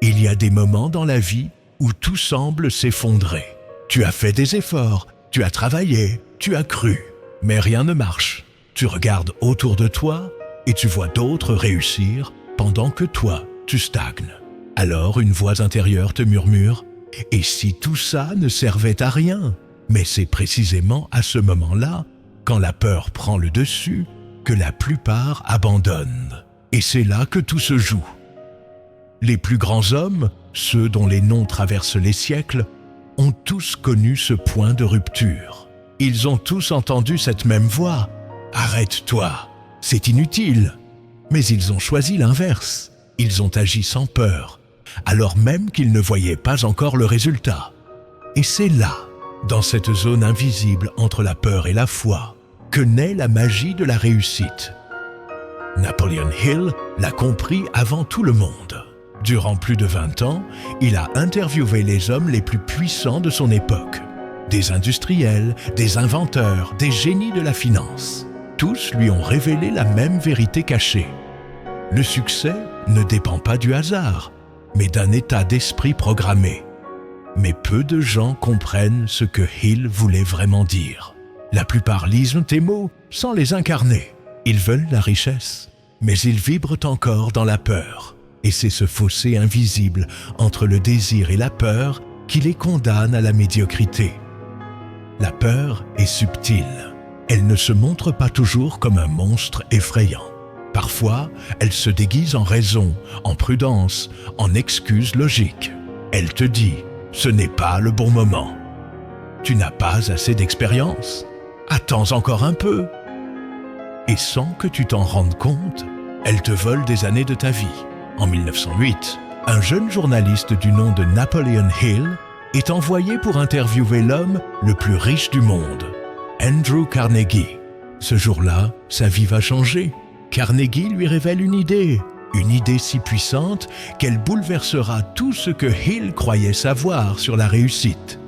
Il y a des moments dans la vie où tout semble s'effondrer. Tu as fait des efforts, tu as travaillé, tu as cru, mais rien ne marche. Tu regardes autour de toi et tu vois d'autres réussir pendant que toi, tu stagnes. Alors une voix intérieure te murmure « Et si tout ça ne servait à rien ?» Mais c'est précisément à ce moment-là, quand la peur prend le dessus, que la plupart abandonnent. Et c'est là que tout se joue. Les plus grands hommes, ceux dont les noms traversent les siècles, ont tous connu ce point de rupture. Ils ont tous entendu cette même voix. « Arrête-toi, c'est inutile !» Mais ils ont choisi l'inverse. Ils ont agi sans peur, alors même qu'ils ne voyaient pas encore le résultat. Et c'est là, dans cette zone invisible entre la peur et la foi, que naît la magie de la réussite. Napoleon Hill l'a compris avant tout le monde. Durant plus de 20 ans, il a interviewé les hommes les plus puissants de son époque. Des industriels, des inventeurs, des génies de la finance. Tous lui ont révélé la même vérité cachée. Le succès ne dépend pas du hasard, mais d'un état d'esprit programmé. Mais peu de gens comprennent ce que Hill voulait vraiment dire. La plupart lisent tes mots sans les incarner. Ils veulent la richesse, mais ils vibrent encore dans la peur. Et c'est ce fossé invisible entre le désir et la peur qui les condamne à la médiocrité. La peur est subtile. Elle ne se montre pas toujours comme un monstre effrayant. Parfois, elle se déguise en raison, en prudence, en excuse logique. Elle te dit « ce n'est pas le bon moment ». Tu n'as pas assez d'expérience. Attends encore un peu. Et sans que tu t'en rendes compte, elle te vole des années de ta vie. En 1908, un jeune journaliste du nom de Napoleon Hill est envoyé pour interviewer l'homme le plus riche du monde, Andrew Carnegie. Ce jour-là, sa vie va changer. Carnegie lui révèle une idée si puissante qu'elle bouleversera tout ce que Hill croyait savoir sur la réussite.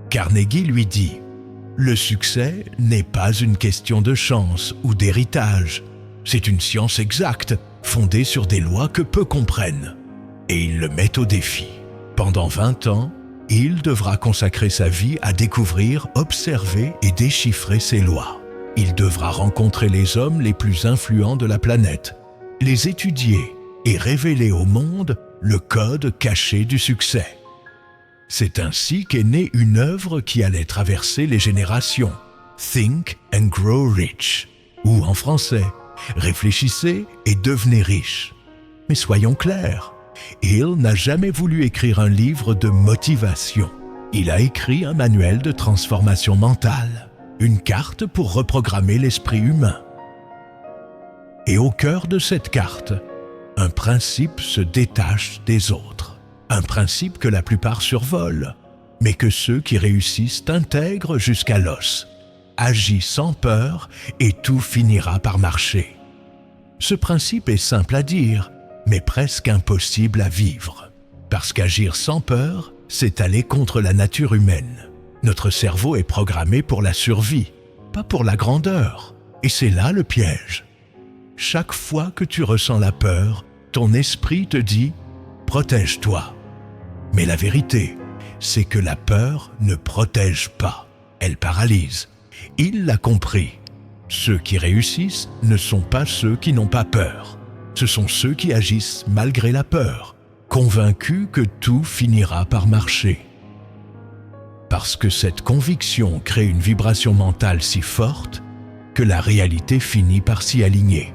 Carnegie lui dit « Le succès n'est pas une question de chance ou d'héritage. C'est une science exacte, fondée sur des lois que peu comprennent. » Et il le met au défi. Pendant 20 ans, Hill devra consacrer sa vie à découvrir, observer et déchiffrer ces lois. Il devra rencontrer les hommes les plus influents de la planète, les étudier et révéler au monde le code caché du succès. C'est ainsi qu'est née une œuvre qui allait traverser les générations, Think and Grow Rich, ou en français, Réfléchissez et devenez riche. Mais soyons clairs, Hill n'a jamais voulu écrire un livre de motivation. Il a écrit un manuel de transformation mentale. Une carte pour reprogrammer l'esprit humain. Et au cœur de cette carte, un principe se détache des autres. Un principe que la plupart survolent, mais que ceux qui réussissent intègrent jusqu'à l'os. Agis sans peur et tout finira par marcher. Ce principe est simple à dire, mais presque impossible à vivre. Parce qu'agir sans peur, c'est aller contre la nature humaine. Notre cerveau est programmé pour la survie, pas pour la grandeur. Et c'est là le piège. Chaque fois que tu ressens la peur, ton esprit te dit « protège-toi ». Mais la vérité, c'est que la peur ne protège pas, elle paralyse. Il l'a compris. Ceux qui réussissent ne sont pas ceux qui n'ont pas peur. Ce sont ceux qui agissent malgré la peur, convaincus que tout finira par marcher. Parce que cette conviction crée une vibration mentale si forte que la réalité finit par s'y aligner.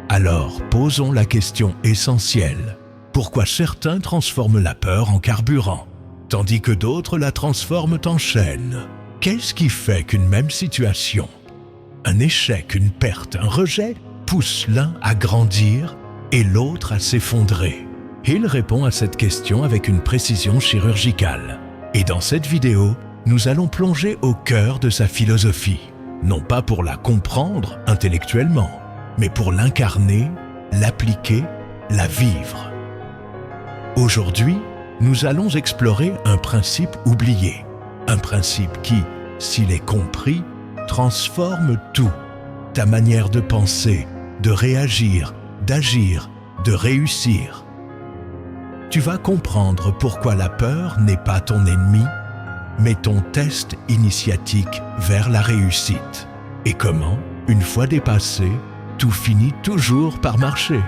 Alors, posons la question essentielle. Pourquoi certains transforment la peur en carburant, tandis que d'autres la transforment en chaîne? Qu'est-ce qui fait qu'une même situation, un échec, une perte, un rejet, pousse l'un à grandir et l'autre à s'effondrer? Hill répond à cette question avec une précision chirurgicale. Et dans cette vidéo, nous allons plonger au cœur de sa philosophie, non pas pour la comprendre intellectuellement, mais pour l'incarner, l'appliquer, la vivre. Aujourd'hui, nous allons explorer un principe oublié, un principe qui, s'il est compris, transforme tout. ta manière de penser, de réagir, d'agir, de réussir. Tu vas comprendre pourquoi la peur n'est pas ton ennemi, mais ton test initiatique vers la réussite. Et comment, une fois dépassé, tout finit toujours par marcher.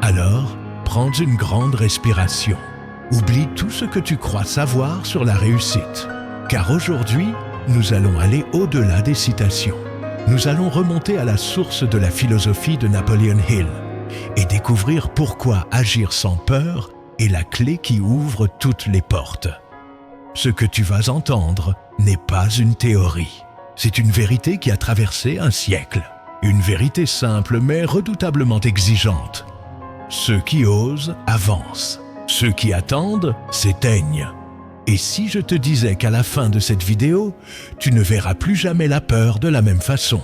Alors, prends une grande respiration. Oublie tout ce que tu crois savoir sur la réussite. Car aujourd'hui, nous allons aller au-delà des citations. Nous allons remonter à la source de la philosophie de Napoleon Hill et découvrir pourquoi agir sans peur est la clé qui ouvre toutes les portes. Ce que tu vas entendre n'est pas une théorie. C'est une vérité qui a traversé un siècle. Une vérité simple mais redoutablement exigeante. Ceux qui osent avancent. Ceux qui attendent s'éteignent. Et si je te disais qu'à la fin de cette vidéo, tu ne verras plus jamais la peur de la même façon,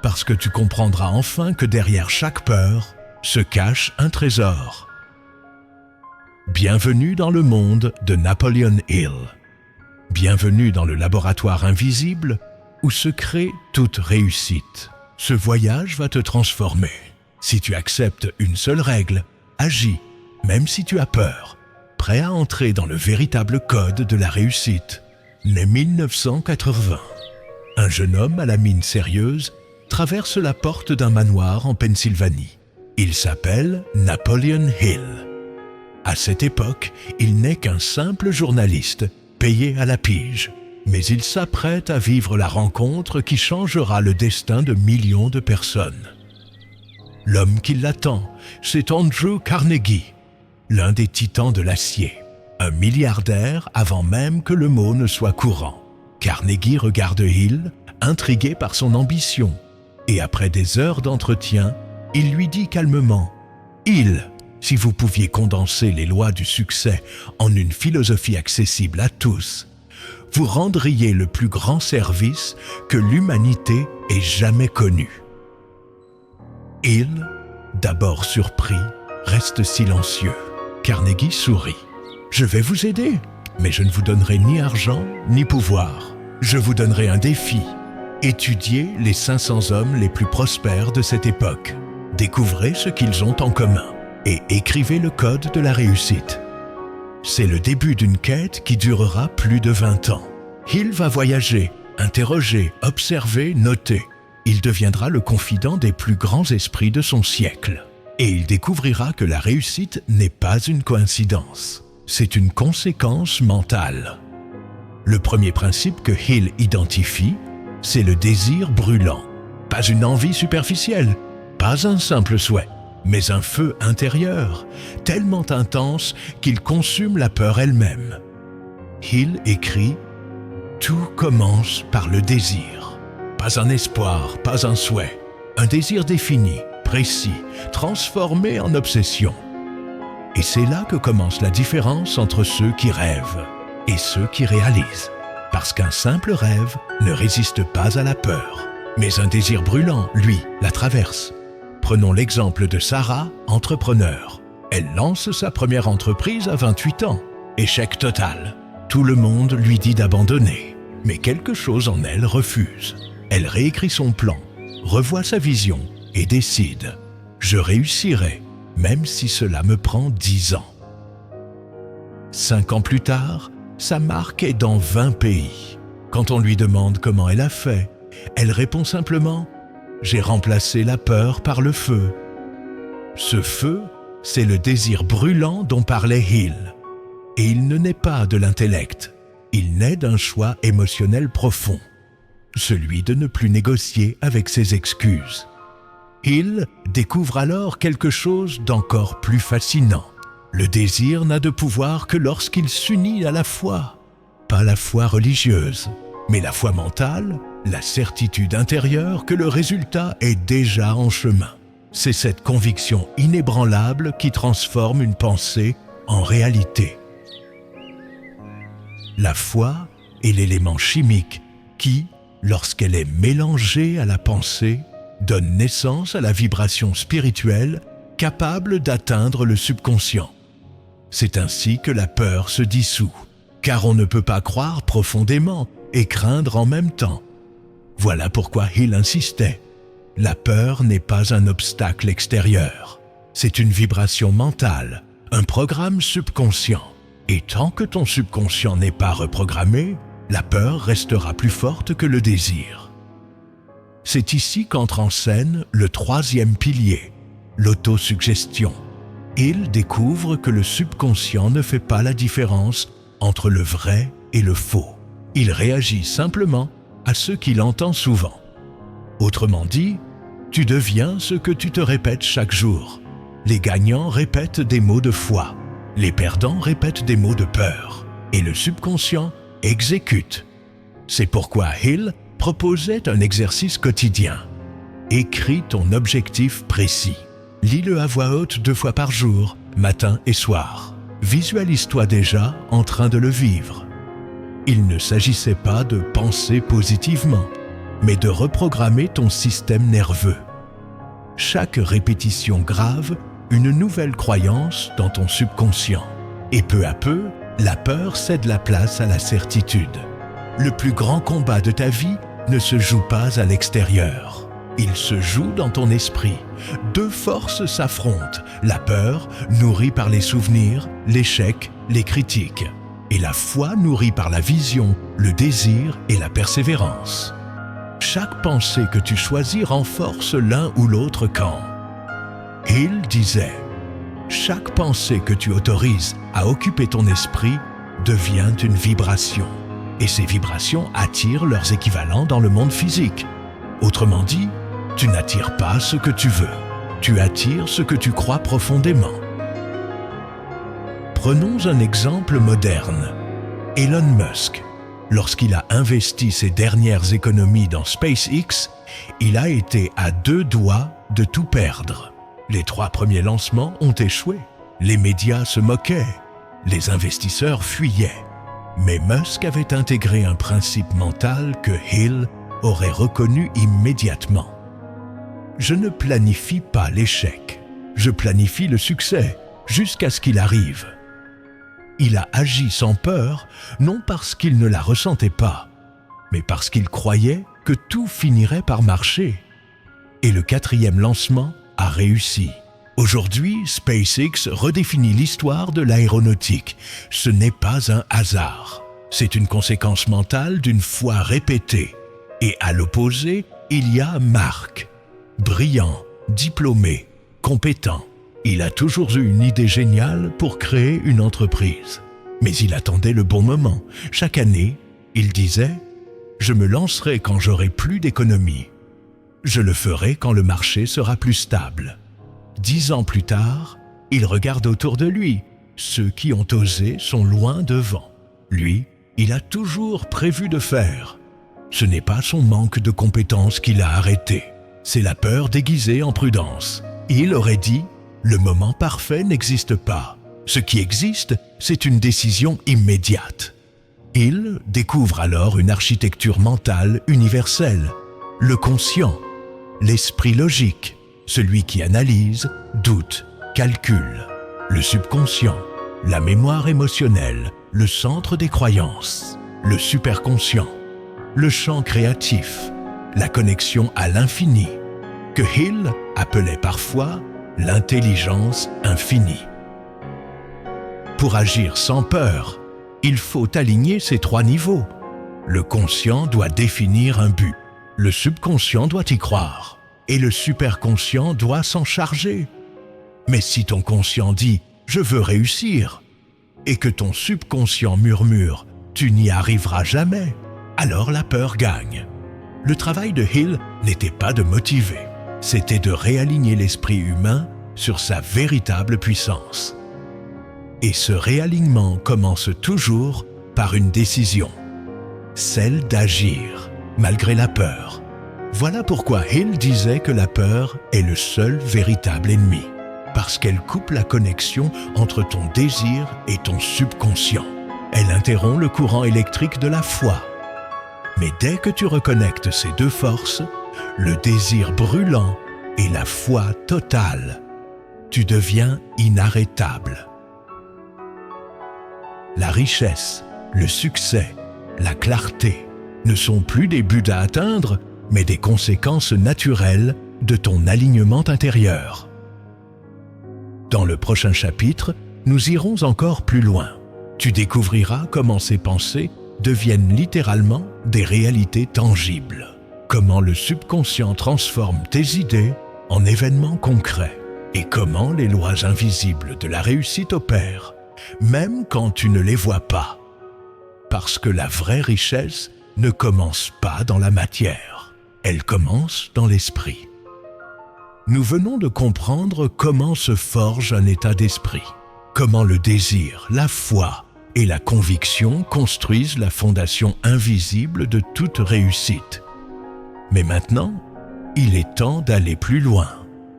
parce que tu comprendras enfin que derrière chaque peur se cache un trésor. Bienvenue dans le monde de Napoleon Hill. Bienvenue dans le laboratoire invisible où se crée toute réussite. Ce voyage va te transformer. Si tu acceptes une seule règle, agis, même si tu as peur, prêt à entrer dans le véritable code de la réussite. Né 1980. Un jeune homme à la mine sérieuse traverse la porte d'un manoir en Pennsylvanie. Il s'appelle Napoleon Hill. À cette époque, il n'est qu'un simple journaliste, payé à la pige. Mais il s'apprête à vivre la rencontre qui changera le destin de millions de personnes. L'homme qui l'attend, c'est Andrew Carnegie, l'un des titans de l'acier, un milliardaire avant même que le mot ne soit courant. Carnegie regarde Hill, intrigué par son ambition, et après des heures d'entretien, il lui dit calmement « Hill, si vous pouviez condenser les lois du succès en une philosophie accessible à tous, vous rendriez le plus grand service que l'humanité ait jamais connu. » Hill, d'abord surpris, reste silencieux. Carnegie sourit. « Je vais vous aider, mais je ne vous donnerai ni argent ni pouvoir. Je vous donnerai un défi. Étudiez les 500 hommes les plus prospères de cette époque. Découvrez ce qu'ils ont en commun et écrivez le code de la réussite. » C'est le début d'une quête qui durera plus de 20 ans. Hill va voyager, interroger, observer, noter. Il deviendra le confident des plus grands esprits de son siècle. Et il découvrira que la réussite n'est pas une coïncidence. C'est une conséquence mentale. Le premier principe que Hill identifie, c'est le désir brûlant. Pas une envie superficielle, pas un simple souhait, mais un feu intérieur, tellement intense qu'il consume la peur elle-même. Hill écrit « Tout commence par le désir. Pas un espoir, pas un souhait. Un désir défini, précis, transformé en obsession. » Et c'est là que commence la différence entre ceux qui rêvent et ceux qui réalisent. Parce qu'un simple rêve ne résiste pas à la peur. Mais un désir brûlant, lui, la traverse. Prenons l'exemple de Sarah, entrepreneur. Elle lance sa première entreprise à 28 ans. Échec total. Tout le monde lui dit d'abandonner. Mais quelque chose en elle refuse. Elle réécrit son plan, revoit sa vision et décide « Je réussirai, même si cela me prend 10 ans. » 5 ans plus tard, sa marque est dans 20 pays. Quand on lui demande comment elle a fait, elle répond simplement « J'ai remplacé la peur par le feu. » Ce feu, c'est le désir brûlant dont parlait Hill. Et il ne naît pas de l'intellect, il naît d'un choix émotionnel profond, celui de ne plus négocier avec ses excuses. Hill découvre alors quelque chose d'encore plus fascinant. Le désir n'a de pouvoir que lorsqu'il s'unit à la foi, pas la foi religieuse, mais la foi mentale, la certitude intérieure que le résultat est déjà en chemin. C'est cette conviction inébranlable qui transforme une pensée en réalité. La foi est l'élément chimique qui, lorsqu'elle est mélangée à la pensée, donne naissance à la vibration spirituelle capable d'atteindre le subconscient. C'est ainsi que la peur se dissout, car on ne peut pas croire profondément et craindre en même temps. Voilà pourquoi Hill insistait. La peur n'est pas un obstacle extérieur. C'est une vibration mentale, un programme subconscient. Et tant que ton subconscient n'est pas reprogrammé, la peur restera plus forte que le désir. C'est ici qu'entre en scène le troisième pilier, l'autosuggestion. Il découvre que le subconscient ne fait pas la différence entre le vrai et le faux. Il réagit simplement à ce qu'il entend souvent. Autrement dit, tu deviens ce que tu te répètes chaque jour. Les gagnants répètent des mots de foi. Les perdants répètent des mots de peur. Et le subconscient exécute. C'est pourquoi Hill proposait un exercice quotidien. Écris ton objectif précis. Lis-le à voix haute 2 fois par jour, matin et soir. Visualise-toi déjà en train de le vivre. Il ne s'agissait pas de penser positivement, mais de reprogrammer ton système nerveux. Chaque répétition grave une nouvelle croyance dans ton subconscient. Et peu à peu, la peur cède la place à la certitude. Le plus grand combat de ta vie ne se joue pas à l'extérieur. Il se joue dans ton esprit. 2 forces s'affrontent. La peur, nourrie par les souvenirs, l'échec, les critiques. Et la foi nourrie par la vision, le désir et la persévérance. Chaque pensée que tu choisis renforce l'un ou l'autre camp. Hill disait, chaque pensée que tu autorises à occuper ton esprit devient une vibration. Et ces vibrations attirent leurs équivalents dans le monde physique. Autrement dit, tu n'attires pas ce que tu veux. Tu attires ce que tu crois profondément. Prenons un exemple moderne. Elon Musk. Lorsqu'il a investi ses dernières économies dans SpaceX, il a été à 2 doigts de tout perdre. Les 3 premiers lancements ont échoué. Les médias se moquaient. Les investisseurs fuyaient. Mais Musk avait intégré un principe mental que Hill aurait reconnu immédiatement. Je ne planifie pas l'échec. Je planifie le succès jusqu'à ce qu'il arrive. Il a agi sans peur, non parce qu'il ne la ressentait pas, mais parce qu'il croyait que tout finirait par marcher. Et le 4e lancement a réussi. Aujourd'hui, SpaceX redéfinit l'histoire de l'aéronautique. Ce n'est pas un hasard. C'est une conséquence mentale d'une foi répétée. Et à l'opposé, il y a Mark. Brillant, diplômé, compétent. Il a toujours eu une idée géniale pour créer une entreprise. Mais il attendait le bon moment. Chaque année, il disait « Je me lancerai quand j'aurai plus d'économies. Je le ferai quand le marché sera plus stable. » 10 ans plus tard, il regarde autour de lui. Ceux qui ont osé sont loin devant. Lui, il a toujours prévu de faire. Ce n'est pas son manque de compétences qui l'a arrêté. C'est la peur déguisée en prudence. Il aurait dit « Le moment parfait n'existe pas. Ce qui existe, c'est une décision immédiate. » Il découvre alors une architecture mentale universelle. Le conscient, l'esprit logique, celui qui analyse, doute, calcule. Le subconscient, la mémoire émotionnelle, le centre des croyances. Le superconscient, le champ créatif, la connexion à l'infini, que Hill appelait parfois l'intelligence infinie. Pour agir sans peur, il faut aligner ces 3 niveaux. Le conscient doit définir un but, le subconscient doit y croire, et le superconscient doit s'en charger. Mais si ton conscient dit « je veux réussir » et que ton subconscient murmure « tu n'y arriveras jamais », alors la peur gagne. Le travail de Hill n'était pas de motiver, c'était de réaligner l'esprit humain sur sa véritable puissance. Et ce réalignement commence toujours par une décision, celle d'agir, malgré la peur. Voilà pourquoi Hill disait que la peur est le seul véritable ennemi, parce qu'elle coupe la connexion entre ton désir et ton subconscient. Elle interrompt le courant électrique de la foi. Mais dès que tu reconnectes ces 2 forces, le désir brûlant et la foi totale, tu deviens inarrêtable. La richesse, le succès, la clarté, ne sont plus des buts à atteindre, mais des conséquences naturelles de ton alignement intérieur. Dans le prochain chapitre, nous irons encore plus loin. Tu découvriras comment ces pensées deviennent littéralement des réalités tangibles. Comment le subconscient transforme tes idées en événements concrets et comment les lois invisibles de la réussite opèrent, même quand tu ne les vois pas. Parce que la vraie richesse ne commence pas dans la matière, elle commence dans l'esprit. Nous venons de comprendre comment se forge un état d'esprit, comment le désir, la foi et la conviction construisent la fondation invisible de toute réussite. Mais maintenant, il est temps d'aller plus loin,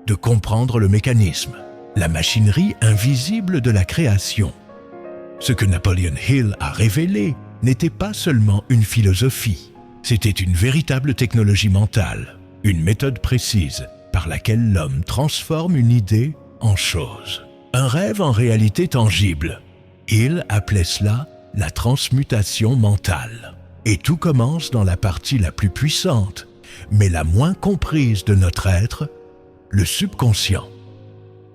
de comprendre le mécanisme, la machinerie invisible de la création. Ce que Napoleon Hill a révélé n'était pas seulement une philosophie, c'était une véritable technologie mentale, une méthode précise par laquelle l'homme transforme une idée en chose, un rêve en réalité tangible. Hill appelait cela la transmutation mentale. Et tout commence dans la partie la plus puissante, mais la moins comprise de notre être, le subconscient.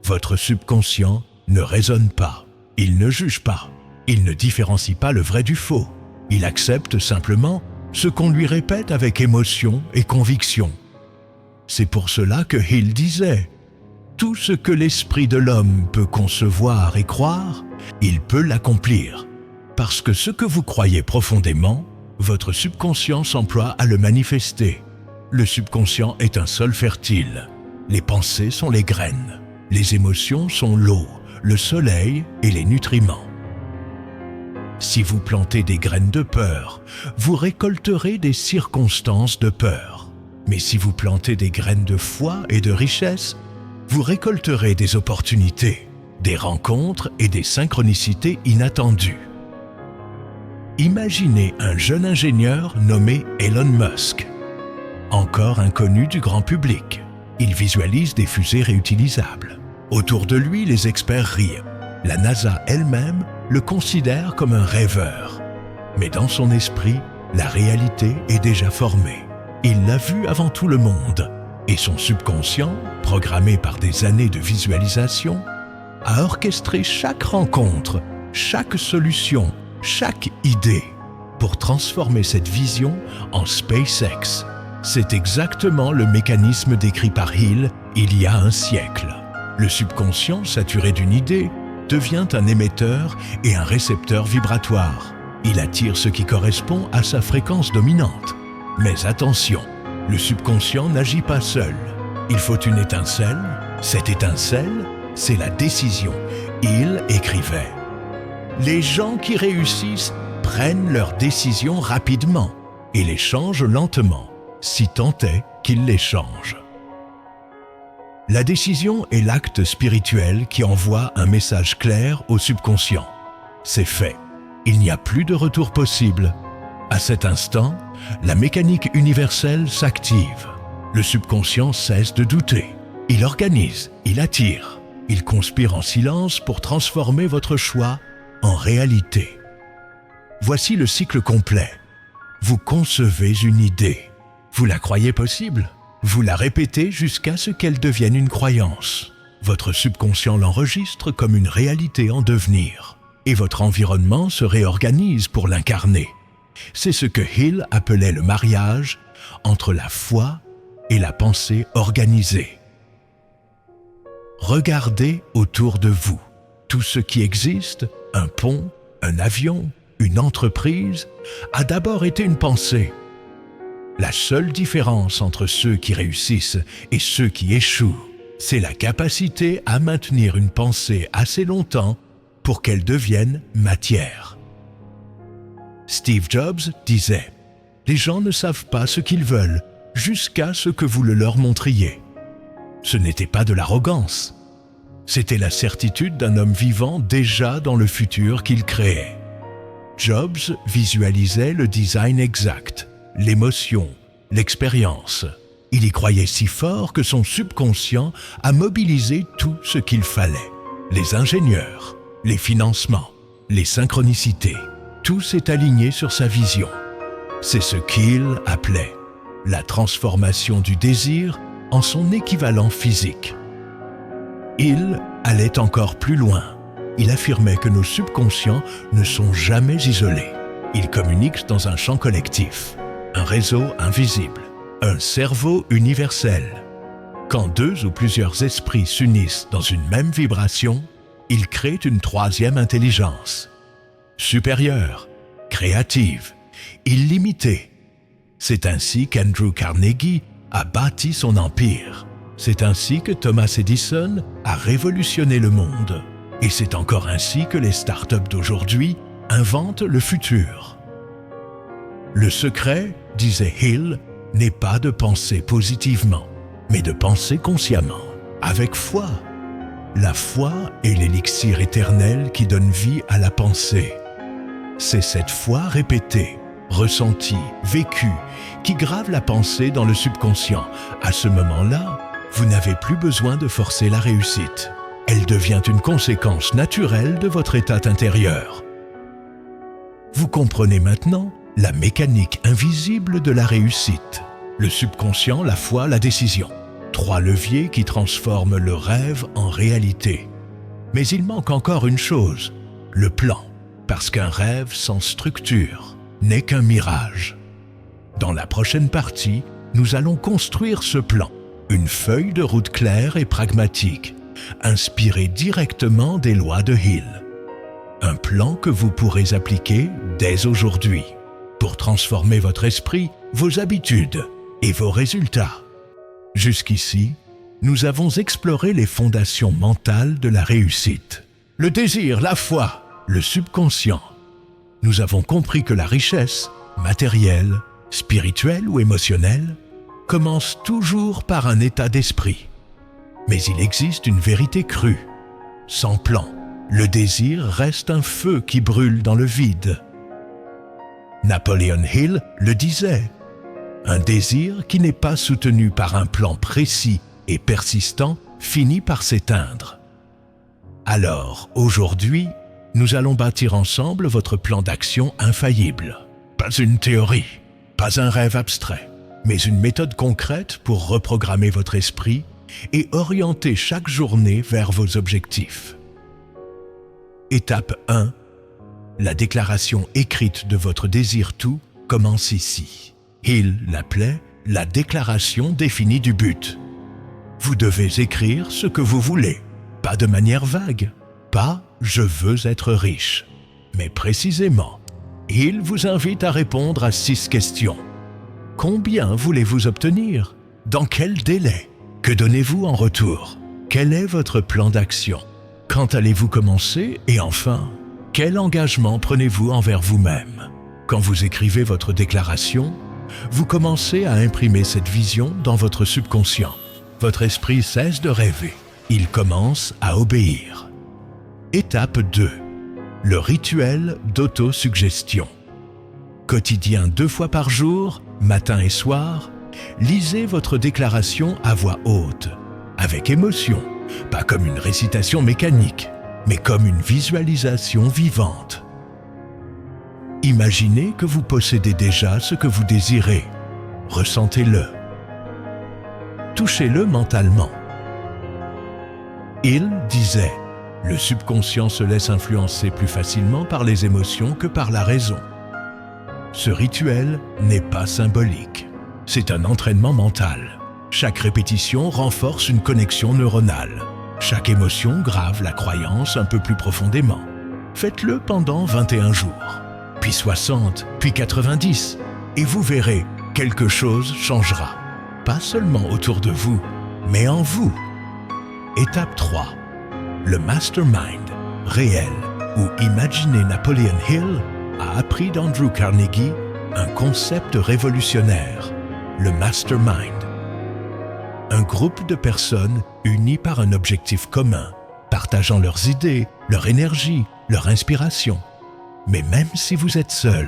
Votre subconscient ne raisonne pas, il ne juge pas, il ne différencie pas le vrai du faux. Il accepte simplement ce qu'on lui répète avec émotion et conviction. C'est pour cela que Hill disait « Tout ce que l'esprit de l'homme peut concevoir et croire, il peut l'accomplir. Parce que ce que vous croyez profondément, votre subconscient s'emploie à le manifester. Le subconscient est un sol fertile. Les pensées sont les graines. Les émotions sont l'eau, le soleil et les nutriments. Si vous plantez des graines de peur, vous récolterez des circonstances de peur. Mais si vous plantez des graines de foi et de richesse, vous récolterez des opportunités, des rencontres et des synchronicités inattendues. Imaginez un jeune ingénieur nommé Elon Musk. Encore inconnu du grand public, il visualise des fusées réutilisables. Autour de lui, les experts rient. La NASA elle-même le considère comme un rêveur. Mais dans son esprit, la réalité est déjà formée. Il l'a vue avant tout le monde. Et son subconscient, programmé par des années de visualisation, a orchestré chaque rencontre, chaque solution, chaque idée pour transformer cette vision en SpaceX. C'est exactement le mécanisme décrit par Hill il y a un siècle. Le subconscient, saturé d'une idée, devient un émetteur et un récepteur vibratoire. Il attire ce qui correspond à sa fréquence dominante. Mais attention, le subconscient n'agit pas seul. Il faut une étincelle. Cette étincelle, c'est la décision. Hill écrivait « Les gens qui réussissent prennent leurs décisions rapidement et les changent lentement, si tant est qu'ils les changent. » La décision est l'acte spirituel qui envoie un message clair au subconscient. C'est fait. Il n'y a plus de retour possible. À cet instant, la mécanique universelle s'active. Le subconscient cesse de douter. Il organise, il attire. Il conspire en silence pour transformer votre choix en réalité. Voici le cycle complet. Vous concevez une idée. Vous la croyez possible ? Vous la répétez jusqu'à ce qu'elle devienne une croyance. Votre subconscient l'enregistre comme une réalité en devenir. Et votre environnement se réorganise pour l'incarner. C'est ce que Hill appelait le mariage entre la foi et la pensée organisée. Regardez autour de vous. Tout ce qui existe, un pont, un avion, une entreprise, a d'abord été une pensée. La seule différence entre ceux qui réussissent et ceux qui échouent, c'est la capacité à maintenir une pensée assez longtemps pour qu'elle devienne matière. Steve Jobs disait « Les gens ne savent pas ce qu'ils veulent jusqu'à ce que vous le leur montriez. » Ce n'était pas de l'arrogance. C'était la certitude d'un homme vivant déjà dans le futur qu'il créait. Jobs visualisait le design exact, l'émotion, l'expérience. Il y croyait si fort que son subconscient a mobilisé tout ce qu'il fallait. Les ingénieurs, les financements, les synchronicités, tout s'est aligné sur sa vision. C'est ce qu'Hill appelait la transformation du désir en son équivalent physique. Hill allait encore plus loin. Il affirmait que nos subconscients ne sont jamais isolés. Ils communiquent dans un champ collectif, un réseau invisible, un cerveau universel. Quand deux ou plusieurs esprits s'unissent dans une même vibration, ils créent une troisième intelligence, supérieure, créative, illimitée. C'est ainsi qu'Andrew Carnegie a bâti son empire. C'est ainsi que Thomas Edison a révolutionné le monde. Et c'est encore ainsi que les startups d'aujourd'hui inventent le futur. Le secret, disait Hill, n'est pas de penser positivement, mais de penser consciemment, avec foi. La foi est l'élixir éternel qui donne vie à la pensée. C'est cette foi répétée, ressentie, vécue, qui grave la pensée dans le subconscient. À ce moment-là, vous n'avez plus besoin de forcer la réussite. Elle devient une conséquence naturelle de votre état intérieur. Vous comprenez maintenant la mécanique invisible de la réussite. Le subconscient, la foi, la décision. 3 leviers qui transforment le rêve en réalité. Mais il manque encore une chose, le plan, parce qu'un rêve sans structure n'est qu'un mirage. Dans la prochaine partie, nous allons construire ce plan, une feuille de route claire et pragmatique, inspirée directement des lois de Hill. Un plan que vous pourrez appliquer dès aujourd'hui pour transformer votre esprit, vos habitudes et vos résultats. Jusqu'ici, nous avons exploré les fondations mentales de la réussite. Le désir, la foi, le subconscient. Nous avons compris que la richesse, matérielle, spirituelle ou émotionnelle, commence toujours par un état d'esprit. Mais il existe une vérité crue. Sans plan, le désir reste un feu qui brûle dans le vide. Napoléon Hill le disait, un désir qui n'est pas soutenu par un plan précis et persistant finit par s'éteindre. Alors, aujourd'hui, nous allons bâtir ensemble votre plan d'action infaillible. Pas une théorie, pas un rêve abstrait, mais une méthode concrète pour reprogrammer votre esprit et orienter chaque journée vers vos objectifs. Étape 1. La déclaration écrite de votre désir tout commence ici. Hill l'appelait la déclaration définie du but. Vous devez écrire ce que vous voulez, pas de manière vague, pas « je veux être riche », mais précisément, Hill vous invite à répondre à 6 questions. Combien voulez-vous obtenir? Dans quel délai? Que donnez-vous en retour? Quel est votre plan d'action? Quand allez-vous commencer? Et enfin, quel engagement prenez-vous envers vous-même? Quand vous écrivez votre déclaration, vous commencez à imprimer cette vision dans votre subconscient. Votre esprit cesse de rêver. Il commence à obéir. Étape 2. Le rituel d'autosuggestion. Quotidien 2 fois par jour, matin et soir, lisez votre déclaration à voix haute, avec émotion, pas comme une récitation mécanique, mais comme une visualisation vivante. Imaginez que vous possédez déjà ce que vous désirez. Ressentez-le. Touchez-le mentalement. Hill disait, le subconscient se laisse influencer plus facilement par les émotions que par la raison. Ce rituel n'est pas symbolique. C'est un entraînement mental. Chaque répétition renforce une connexion neuronale. Chaque émotion grave la croyance un peu plus profondément. Faites-le pendant 21 jours, puis 60, puis 90, et vous verrez, quelque chose changera. Pas seulement autour de vous, mais en vous. Étape 3. Le mastermind réel, où imaginez Napoléon Hill a appris d'Andrew Carnegie un concept révolutionnaire, le mastermind. Un groupe de personnes unies par un objectif commun, partageant leurs idées, leur énergie, leur inspiration. Mais même si vous êtes seul,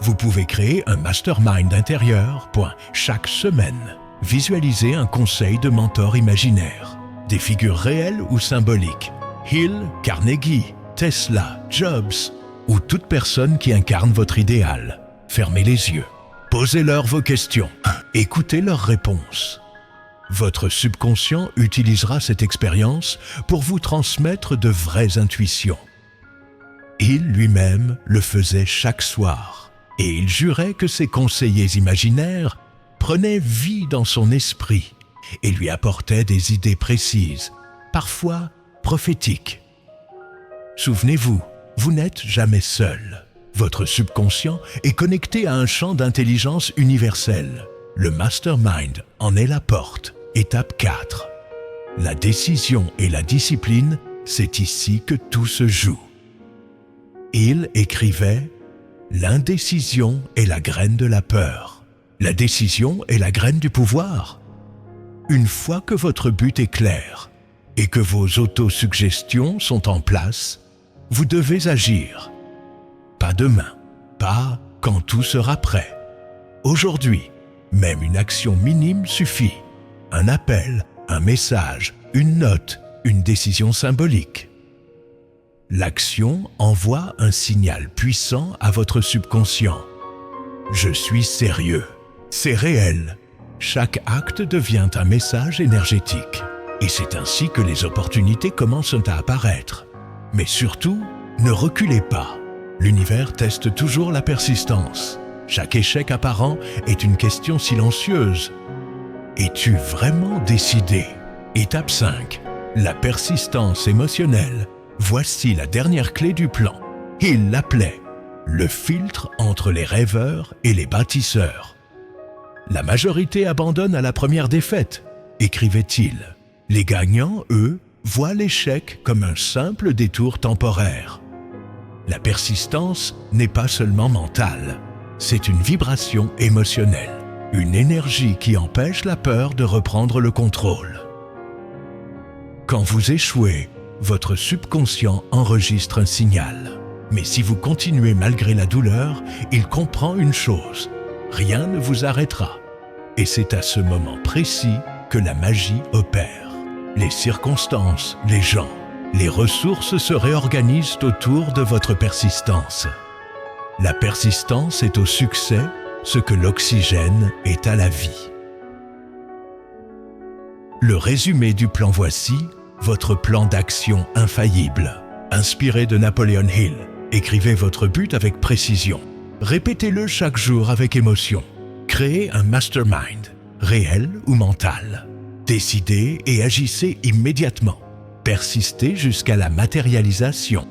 vous pouvez créer un mastermind intérieur. Chaque semaine, visualisez un conseil de mentor imaginaire. Des figures réelles ou symboliques. Hill, Carnegie, Tesla, Jobs ou toute personne qui incarne votre idéal. Fermez les yeux. Posez-leur vos questions. Écoutez leurs réponses. Votre subconscient utilisera cette expérience pour vous transmettre de vraies intuitions. Il lui-même le faisait chaque soir, et il jurait que ses conseillers imaginaires prenaient vie dans son esprit et lui apportaient des idées précises, parfois prophétiques. Souvenez-vous, vous n'êtes jamais seul. Votre subconscient est connecté à un champ d'intelligence universelle. Le mastermind en est la porte. Étape 4. La décision et la discipline, c'est ici que tout se joue. Il écrivait « L'indécision est la graine de la peur. La décision est la graine du pouvoir. » Une fois que votre but est clair et que vos autosuggestions sont en place, vous devez agir. Pas demain, pas quand tout sera prêt. Aujourd'hui, même une action minime suffit. Un appel, un message, une note, une décision symbolique. L'action envoie un signal puissant à votre subconscient. Je suis sérieux. C'est réel. Chaque acte devient un message énergétique. Et c'est ainsi que les opportunités commencent à apparaître. Mais surtout, ne reculez pas. L'univers teste toujours la persistance. Chaque échec apparent est une question silencieuse. Es-tu vraiment décidé? Étape 5. La persistance émotionnelle. Voici la dernière clé du plan. Il l'appelait le filtre entre les rêveurs et les bâtisseurs. La majorité abandonne à la première défaite, écrivait-il. Les gagnants, eux, voient l'échec comme un simple détour temporaire. La persistance n'est pas seulement mentale, c'est une vibration émotionnelle. Une énergie qui empêche la peur de reprendre le contrôle. Quand vous échouez, votre subconscient enregistre un signal. Mais si vous continuez malgré la douleur, il comprend une chose. Rien ne vous arrêtera. Et c'est à ce moment précis que la magie opère. Les circonstances, les gens, les ressources se réorganisent autour de votre persistance. La persistance est au succès ce que l'oxygène est à la vie. Le résumé du plan voici, votre plan d'action infaillible. Inspiré de Napoleon Hill, écrivez votre but avec précision. Répétez-le chaque jour avec émotion. Créez un mastermind, réel ou mental. Décidez et agissez immédiatement. Persistez jusqu'à la matérialisation.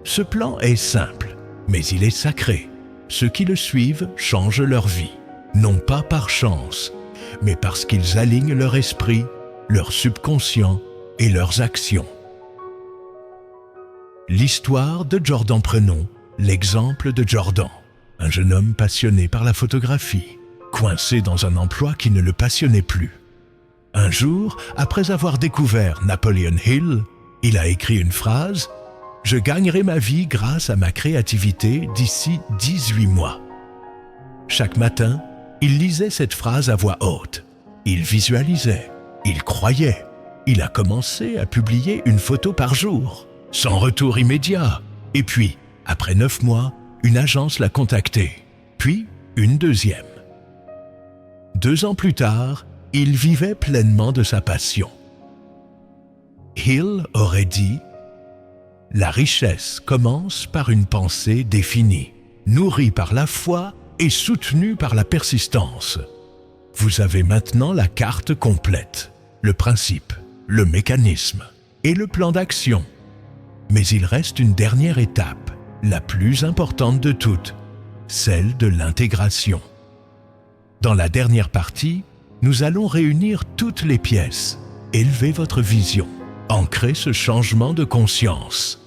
Ce plan est simple, mais il est sacré. Ceux qui le suivent changent leur vie, non pas par chance, mais parce qu'ils alignent leur esprit, leur subconscient et leurs actions. L'histoire de Jordan. Prenons l'exemple de Jordan, un jeune homme passionné par la photographie, coincé dans un emploi qui ne le passionnait plus. Un jour, après avoir découvert Napoleon Hill, il a écrit une phrase « Je gagnerai ma vie grâce à ma créativité d'ici 18 mois ». Chaque matin, il lisait cette phrase à voix haute. Il visualisait, il croyait. Il a commencé à publier une photo par jour, sans retour immédiat. Et puis, après 9 mois, une agence l'a contacté, puis une deuxième. 2 ans plus tard, il vivait pleinement de sa passion. Hill aurait dit « La richesse commence par une pensée définie, nourrie par la foi et soutenue par la persistance. Vous avez maintenant la carte complète, le principe, le mécanisme et le plan d'action. Mais il reste une dernière étape, la plus importante de toutes, celle de l'intégration. Dans la dernière partie, nous allons réunir toutes les pièces, élever votre vision, ancrer ce changement de conscience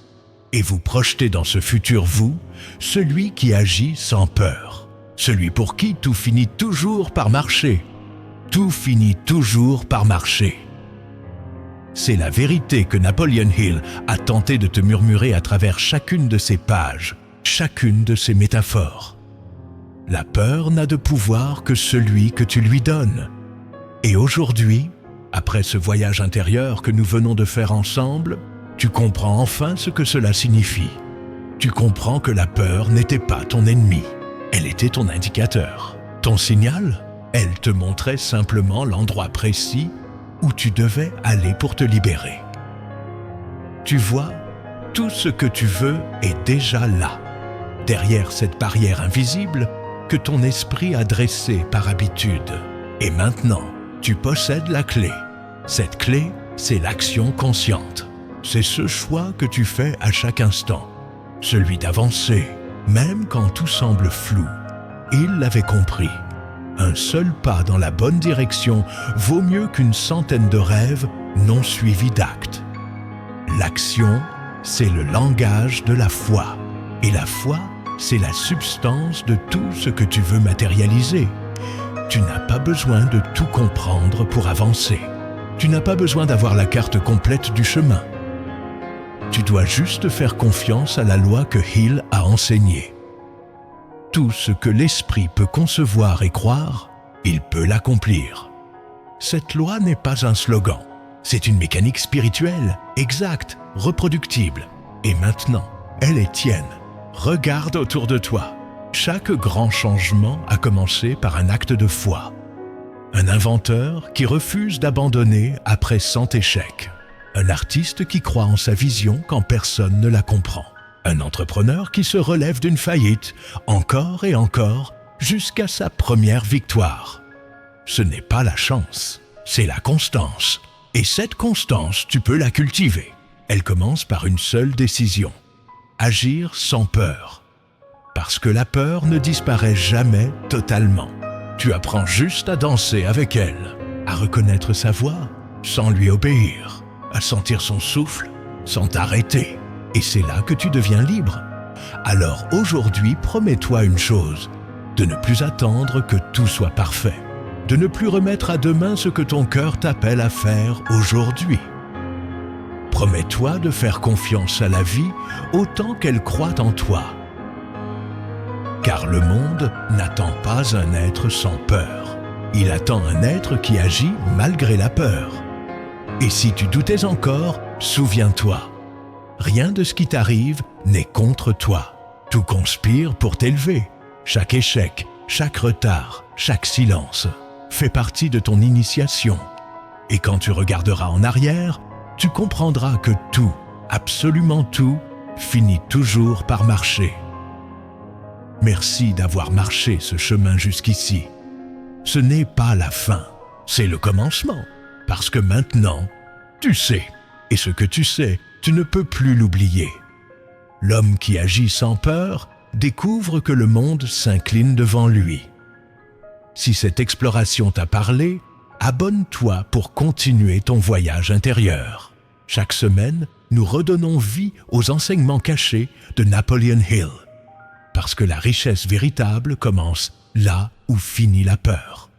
et vous projeter dans ce futur vous, celui qui agit sans peur, celui pour qui tout finit toujours par marcher. Tout finit toujours par marcher. C'est la vérité que Napoleon Hill a tenté de te murmurer à travers chacune de ses pages, chacune de ses métaphores. La peur n'a de pouvoir que celui que tu lui donnes. Et aujourd'hui, après ce voyage intérieur que nous venons de faire ensemble, tu comprends enfin ce que cela signifie. Tu comprends que la peur n'était pas ton ennemi, elle était ton indicateur. Ton signal? Elle te montrait simplement l'endroit précis où tu devais aller pour te libérer. Tu vois, tout ce que tu veux est déjà là, derrière cette barrière invisible que ton esprit a dressée par habitude. Et maintenant, tu possèdes la clé. Cette clé, c'est l'action consciente. C'est ce choix que tu fais à chaque instant, celui d'avancer, même quand tout semble flou. Il l'avait compris. Un seul pas dans la bonne direction vaut mieux qu'une centaine de rêves non suivis d'actes. L'action, c'est le langage de la foi. Et la foi, c'est la substance de tout ce que tu veux matérialiser. Tu n'as pas besoin de tout comprendre pour avancer. Tu n'as pas besoin d'avoir la carte complète du chemin. Tu dois juste faire confiance à la loi que Hill a enseignée. Tout ce que l'esprit peut concevoir et croire, il peut l'accomplir. Cette loi n'est pas un slogan. C'est une mécanique spirituelle, exacte, reproductible. Et maintenant, elle est tienne. Regarde autour de toi. Chaque grand changement a commencé par un acte de foi. Un inventeur qui refuse d'abandonner après 100 échecs. Un artiste qui croit en sa vision quand personne ne la comprend. Un entrepreneur qui se relève d'une faillite, encore et encore, jusqu'à sa première victoire. Ce n'est pas la chance, c'est la constance. Et cette constance, tu peux la cultiver. Elle commence par une seule décision. Agir sans peur. Parce que la peur ne disparaît jamais totalement. Tu apprends juste à danser avec elle, à reconnaître sa voix sans lui obéir, à sentir son souffle sans t'arrêter. Et c'est là que tu deviens libre. Alors aujourd'hui, promets-toi une chose, de ne plus attendre que tout soit parfait, de ne plus remettre à demain ce que ton cœur t'appelle à faire aujourd'hui. Promets-toi de faire confiance à la vie autant qu'elle croit en toi. Car le monde n'attend pas un être sans peur. Il attend un être qui agit malgré la peur. Et si tu doutais encore, souviens-toi. Rien de ce qui t'arrive n'est contre toi. Tout conspire pour t'élever. Chaque échec, chaque retard, chaque silence fait partie de ton initiation. Et quand tu regarderas en arrière, tu comprendras que tout, absolument tout, finit toujours par marcher. Merci d'avoir marché ce chemin jusqu'ici. Ce n'est pas la fin, c'est le commencement. Parce que maintenant, tu sais. Et ce que tu sais, tu ne peux plus l'oublier. L'homme qui agit sans peur découvre que le monde s'incline devant lui. Si cette exploration t'a parlé, abonne-toi pour continuer ton voyage intérieur. Chaque semaine, nous redonnons vie aux enseignements cachés de Napoleon Hill. Parce que la richesse véritable commence là où finit la peur.